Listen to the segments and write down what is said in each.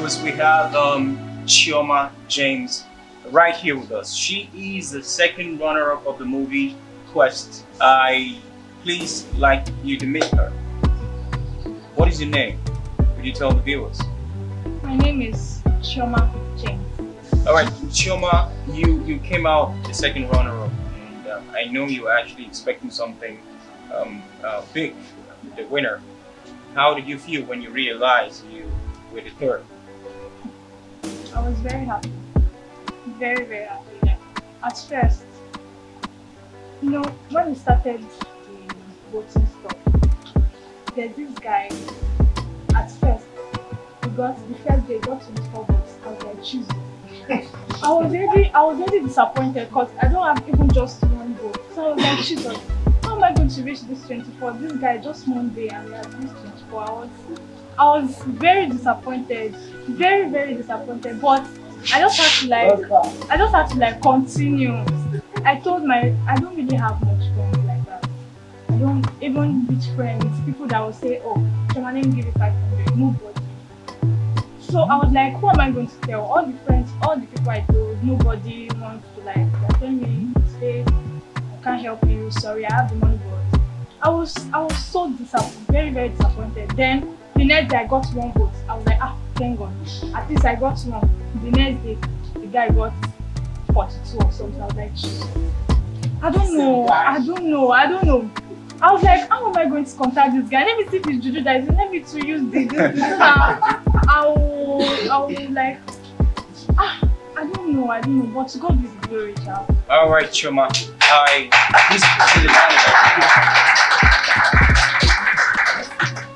viewers, we have CHIOMA James right here with us. She is the second runner-up of the movie Quest. I please like you to meet her. What is your name? Could you tell the viewers? My name is CHIOMA James. Alright, CHIOMA, you came out the second runner-up, and I know you were actually expecting something big, the winner. How did you feel when you realized you were the third? I was very happy. Very, very happy. Like, at first, you know, when we started the voting stuff, there's this guy, at first, the first day he got 24 votes. I was like, choose. I was really disappointed because I don't have even just one vote. So I was like, Jesus, how am I going to reach this 24? This guy just one day and he has reached 24. I was very disappointed, very, very disappointed. But I just had to like continue. I don't really have much friends like that. I don't even reach friends, people that will say, oh, Choma, let me give you 500, nobody. So I was like, who am I going to tell? All the friends, all the people I told, nobody wants to like tell me, say, I can't help you, sorry, I have the money, but I was so disappointed, very, very disappointed. Then the next day I got one vote. I was like, thank God. At least I got one. The next day, the guy got 42 or something. I was like, I don't know. I was like, how am I going to contact this guy? Let me see if it's Juju that is. Let me to use this. I will like, I don't know. But to God be the glory, child. All right, CHIOMA.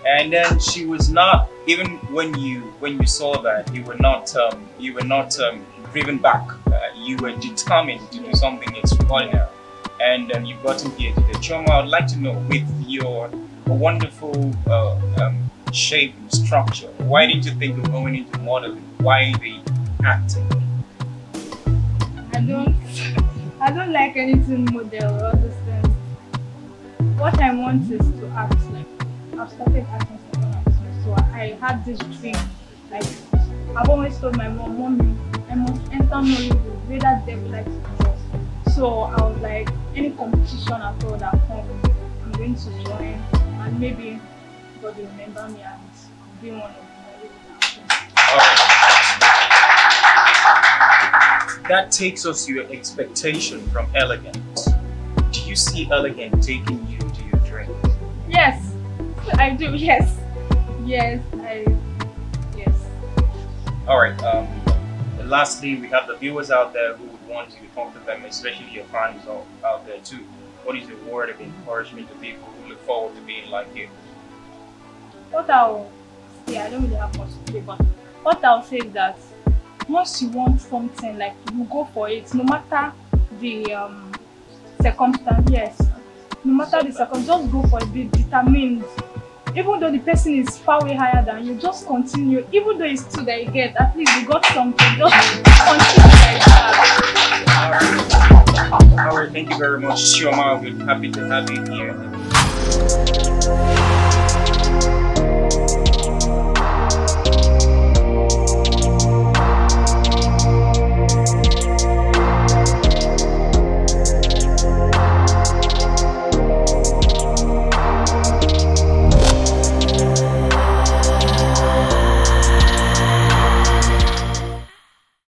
And then she was not, even when you saw that, you were not driven back. You were determined to do something extraordinary, and you've gotten here today. CHIOMA, I'd like to know, with your wonderful shape and structure, why did you think of going into modeling? Why the acting? I don't like anything model or all those things. What I want is to act. Like, I've started acting for one actor, so I had this dream. Like, I've always told my mom, Mommy, I must enter Nollywood, whether they would like to do it. So I was like, any competition at all that comes, I'm going to join, and maybe God will remember me and be one of the Nollywood actors. That takes us to your expectation from Elegant. Do you see Elegant taking you to your dream? Yes, I do. Yes. All right. Lastly, we have the viewers out there who would want you to talk to them, especially your fans out there too. What is your word of encouragement to people who look forward to being like you? What I'll say, I don't really have much to say, but what I'll say is that once you want something, like, you go for it, no matter the circumstance. Yes, no matter the circumstance, just go for it. Be determined. Even though the person is far way higher than you, just continue. Even though it's two that you get, at least you got something. Just continue like that. All right, thank you very much, CHIOMA. We're happy to have you here.